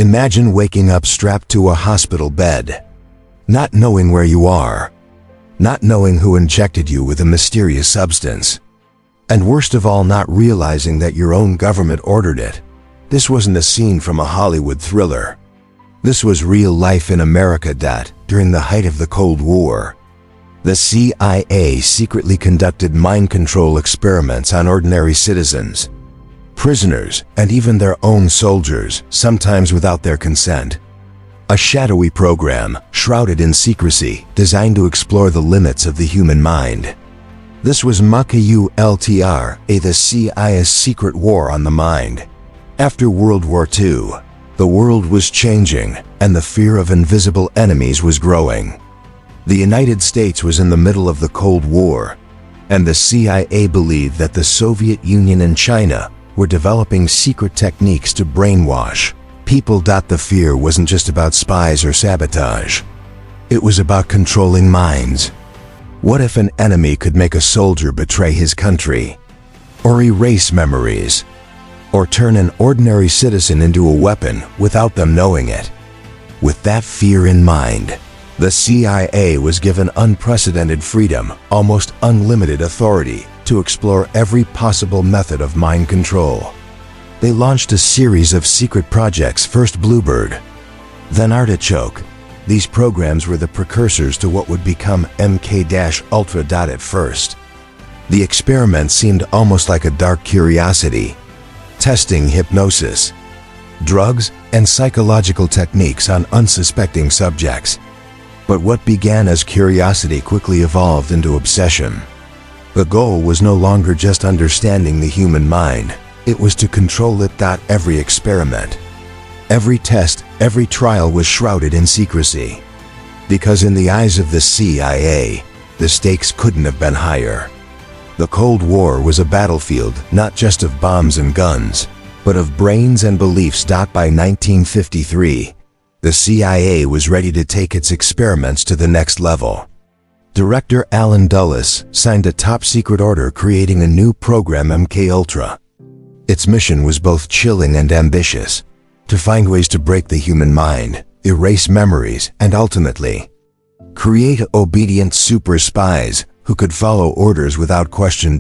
Imagine waking up strapped to a hospital bed, not knowing where you are, not knowing who injected you with a mysterious substance, and worst of all, not realizing that your own government ordered it. This wasn't a scene from a Hollywood thriller. This was real life in America. During the height of the Cold War, the CIA secretly conducted mind control experiments on ordinary citizens, prisoners, and even their own soldiers, sometimes without their consent. A shadowy program, shrouded in secrecy, designed to explore the limits of the human mind. This was MKULTR, the CIA's secret war on the mind. After World War II, the world was changing, and the fear of invisible enemies was growing. The United States was in the middle of the Cold War, and the CIA believed that the Soviet Union and China were developing secret techniques to brainwash people. The fear wasn't just about spies or sabotage. It was about controlling minds. What if an enemy could make a soldier betray his country, or erase memories, or turn an ordinary citizen into a weapon without them knowing it? With that fear in mind, the CIA was given unprecedented freedom, almost unlimited authority, to explore every possible method of mind control. They launched a series of secret projects, first Bluebird, then Artichoke. These programs were the precursors to what would become MK-Ultra. At first, the experiment seemed almost like a dark curiosity, testing hypnosis, drugs, and psychological techniques on unsuspecting subjects. But what began as curiosity quickly evolved into obsession. The goal was no longer just understanding the human mind, it was to control it. Every experiment, every test, every trial was shrouded in secrecy. Because in the eyes of the CIA, the stakes couldn't have been higher. The Cold War was a battlefield not just of bombs and guns, but of brains and beliefs. By 1953, the CIA was ready to take its experiments to the next level. Director Alan Dulles signed a top-secret order creating a new program, MK-Ultra. Its mission was both chilling and ambitious: to find ways to break the human mind, erase memories, and ultimately create obedient super spies who could follow orders without question.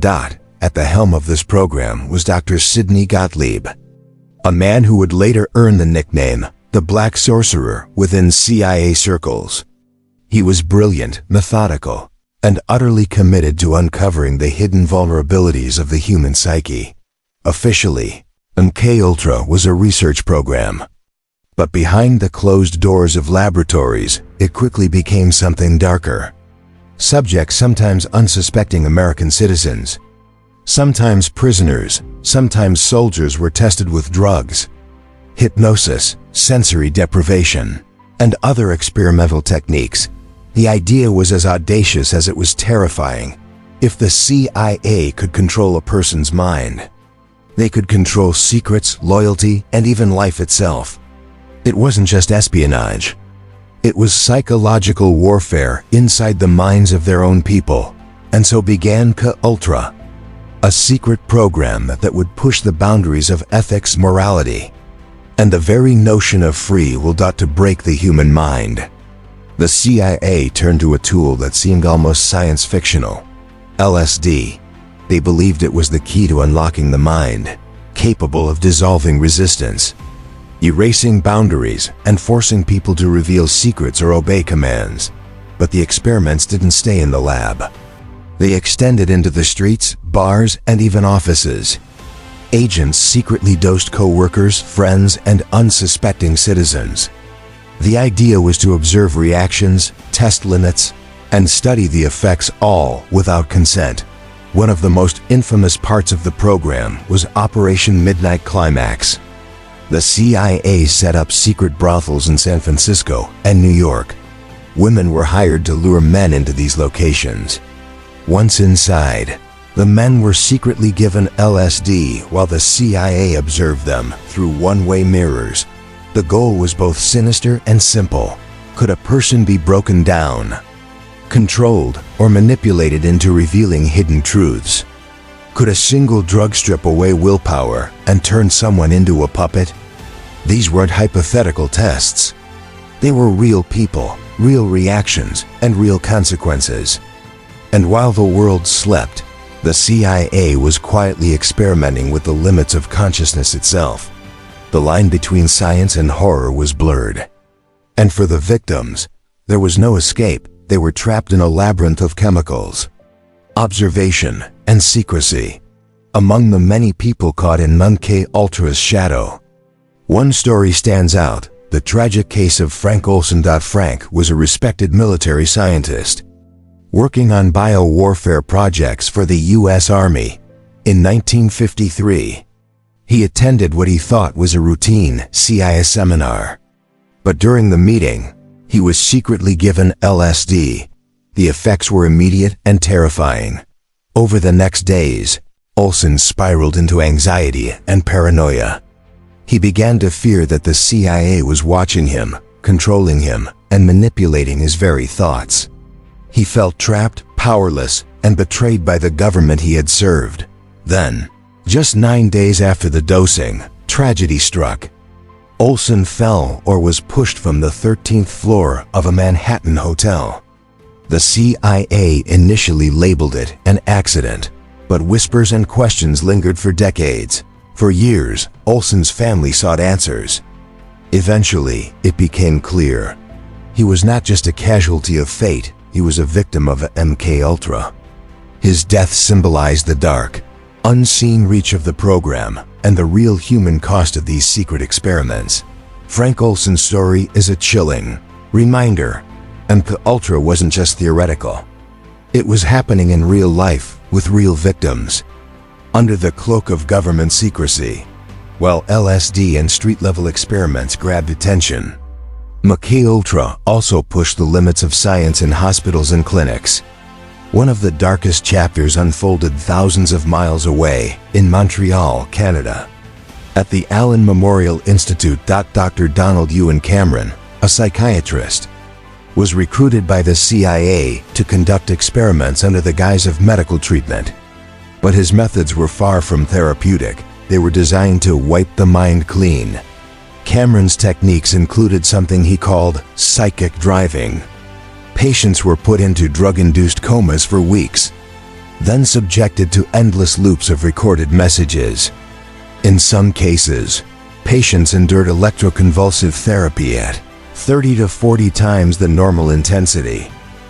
At the helm of this program was Dr. Sidney Gottlieb, a man who would later earn the nickname the Black Sorcerer within CIA circles. He was brilliant, methodical, and utterly committed to uncovering the hidden vulnerabilities of the human psyche. Officially, MK-Ultra was a research program. But behind the closed doors of laboratories, it quickly became something darker. Subjects, sometimes unsuspecting American citizens, sometimes prisoners, sometimes soldiers, were tested with drugs, hypnosis, sensory deprivation, and other experimental techniques. The idea was as audacious as it was terrifying. If the CIA could control a person's mind, they could control secrets, loyalty, and even life itself. It wasn't just espionage. It was psychological warfare inside the minds of their own people. And so began MK-Ultra, a secret program that would push the boundaries of ethics, morality, and the very notion of free will. To break the human mind, the CIA turned to a tool that seemed almost science fictional: LSD. They believed it was the key to unlocking the mind, capable of dissolving resistance, erasing boundaries, and forcing people to reveal secrets or obey commands. But the experiments didn't stay in the lab. They extended into the streets, bars, and even offices. Agents secretly dosed co-workers, friends, and unsuspecting citizens. The idea was to observe reactions, test limits, and study the effects, all without consent. One of the most infamous parts of the program was Operation Midnight Climax. The CIA set up secret brothels in San Francisco and New York. Women were hired to lure men into these locations. Once inside, the men were secretly given LSD while the CIA observed them through one-way mirrors. The goal was both sinister and simple. Could a person be broken down, controlled, or manipulated into revealing hidden truths? Could a single drug strip away willpower and turn someone into a puppet? These weren't hypothetical tests. They were real people, real reactions, and real consequences. And while the world slept, the CIA was quietly experimenting with the limits of consciousness itself. The line between science and horror was blurred. And for the victims, there was no escape. They were trapped in a labyrinth of chemicals, observation, and secrecy. Among the many people caught in MKUltra's shadow, one story stands out: the tragic case of Frank Olson. Frank was a respected military scientist, working on biowarfare projects for the U.S. Army. In 1953, he attended what he thought was a routine CIA seminar. But during the meeting, he was secretly given LSD. The effects were immediate and terrifying. Over the next days, Olson spiraled into anxiety and paranoia. He began to fear that the CIA was watching him, controlling him, and manipulating his very thoughts. He felt trapped, powerless, and betrayed by the government he had served. Then, just 9 days after the dosing, tragedy struck. Olson fell or was pushed from the 13th floor of a Manhattan hotel. The CIA initially labeled it an accident, but whispers and questions lingered for decades. For years, Olson's family sought answers. Eventually, it became clear. He was not just a casualty of fate, he was a victim of MKUltra. His death symbolized the dark, unseen reach of the program and the real human cost of these secret experiments. Frank Olson's story is a chilling reminder. MKUltra wasn't just theoretical. It was happening in real life with real victims, under the cloak of government secrecy. While LSD and street-level experiments grabbed attention, MKUltra also pushed the limits of science in hospitals and clinics. One of the darkest chapters unfolded thousands of miles away in Montreal, Canada. At the Allen Memorial Institute, Dr. Donald Ewan Cameron, a psychiatrist, was recruited by the CIA to conduct experiments under the guise of medical treatment. But his methods were far from therapeutic. They were designed to wipe the mind clean. Cameron's techniques included something he called psychic driving. Patients were put into drug-induced comas for weeks, then subjected to endless loops of recorded messages. In some cases, patients endured electroconvulsive therapy at 30 to 40 times the normal intensity.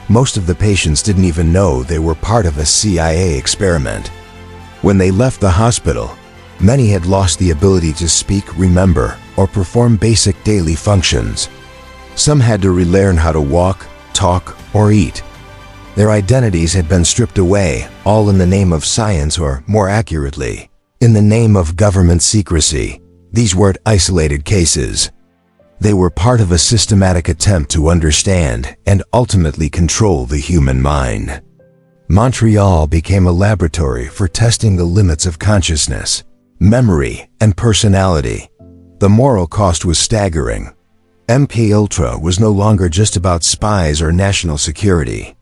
Most of the patients didn't even know they were part of a CIA experiment. When they left the hospital, many had lost the ability to speak, remember, or perform basic daily functions. Some had to relearn how to walk, talk, or eat. Their identities had been stripped away, all in the name of science, or more accurately, in the name of government secrecy. These weren't isolated cases. They were part of a systematic attempt to understand and ultimately control the human mind. Montreal became a laboratory for testing the limits of consciousness, memory, and personality. The moral cost was staggering. MKUltra was no longer just about spies or national security.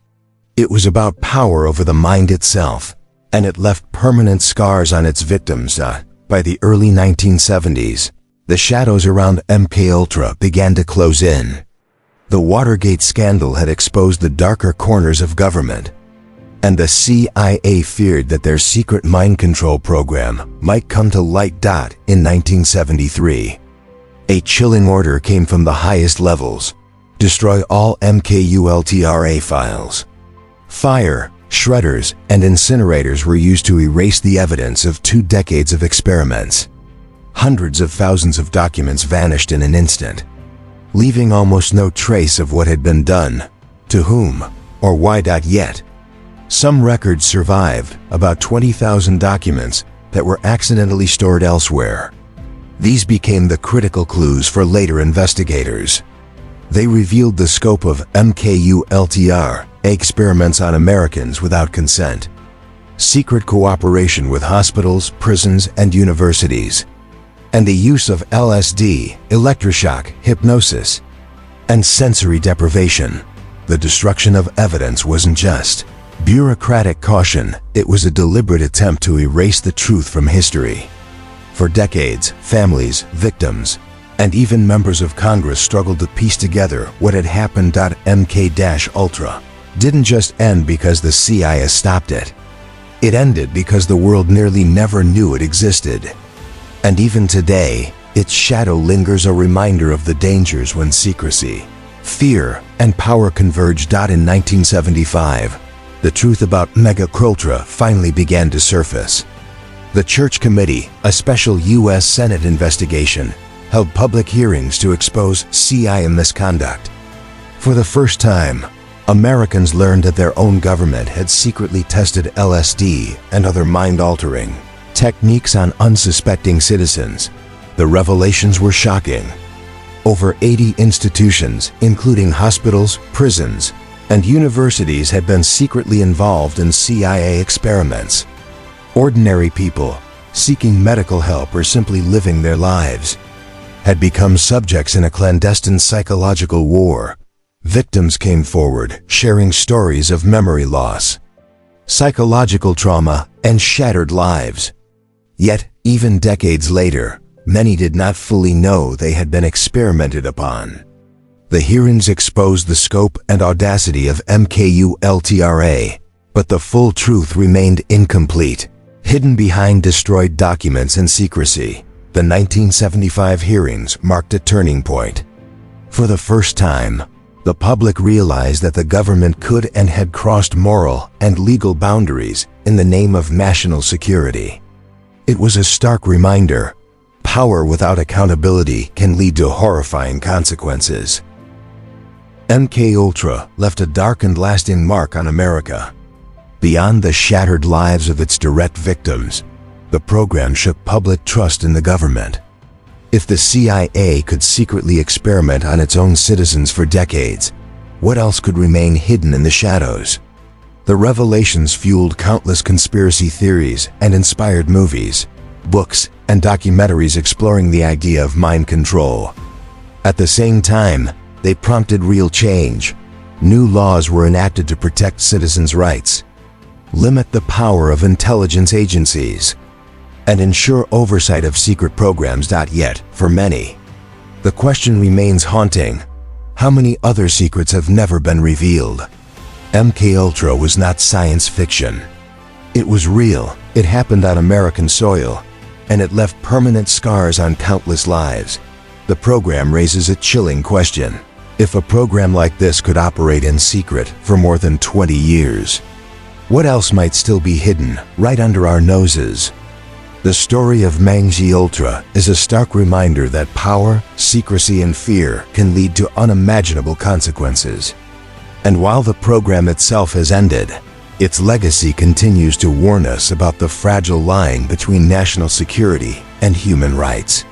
It was about power over the mind itself, and it left permanent scars on its victims. By the early 1970s, the shadows around MKUltra began to close in. The Watergate scandal had exposed the darker corners of government, and the CIA feared that their secret mind control program might come to light. In 1973, a chilling order came from the highest levels: destroy all MKUltra files. Fire, shredders, and incinerators were used to erase the evidence of 2 decades of experiments. Hundreds of thousands of documents vanished in an instant, leaving almost no trace of what had been done, to whom, or why. Yet, some records survived, about 20,000 documents that were accidentally stored elsewhere. These became the critical clues for later investigators. They revealed the scope of MKUltra experiments on Americans without consent, secret cooperation with hospitals, prisons, and universities, and the use of LSD, electroshock, hypnosis, and sensory deprivation. The destruction of evidence wasn't just bureaucratic caution, it was a deliberate attempt to erase the truth from history. For decades, families, victims, And even members of Congress struggled to piece together what had happened. MK-Ultra didn't just end because the CIA stopped it. It ended because the world nearly never knew it existed. And even today, its shadow lingers, a reminder of the dangers when secrecy, fear, and power converged. In 1975, the truth about MK-Ultra finally began to surface. The Church Committee, a special U.S. Senate investigation, held public hearings to expose CIA misconduct. For the first time, Americans learned that their own government had secretly tested LSD and other mind-altering techniques on unsuspecting citizens. The revelations were shocking. Over 80 institutions, including hospitals, prisons, and universities, had been secretly involved in CIA experiments. Ordinary people, seeking medical help or simply living their lives, had become subjects in a clandestine psychological war. Victims came forward, sharing stories of memory loss, psychological trauma, and shattered lives. Yet, even decades later, many did not fully know they had been experimented upon. The hearings exposed the scope and audacity of MK-Ultra, but the full truth remained incomplete, hidden behind destroyed documents and secrecy. The 1975 hearings marked a turning point. For the first time, the public realized that the government could and had crossed moral and legal boundaries in the name of national security. It was a stark reminder: power without accountability can lead to horrifying consequences. MK-Ultra left a dark and lasting mark on America. Beyond the shattered lives of its direct victims, the program shook public trust in the government. If the CIA could secretly experiment on its own citizens for decades, what else could remain hidden in the shadows? The revelations fueled countless conspiracy theories and inspired movies, books, and documentaries exploring the idea of mind control. At the same time, they prompted real change. New laws were enacted to protect citizens' rights, limit the power of intelligence agencies, and ensure oversight of secret programs. Yet, for many, the question remains haunting: how many other secrets have never been revealed? MK-Ultra was not science fiction. It was real, it happened on American soil, and it left permanent scars on countless lives. The program raises a chilling question: if a program like this could operate in secret for more than 20 years, what else might still be hidden right under our noses? The story of MK-Ultra is a stark reminder that power, secrecy, and fear can lead to unimaginable consequences. And while the program itself has ended, its legacy continues to warn us about the fragile line between national security and human rights.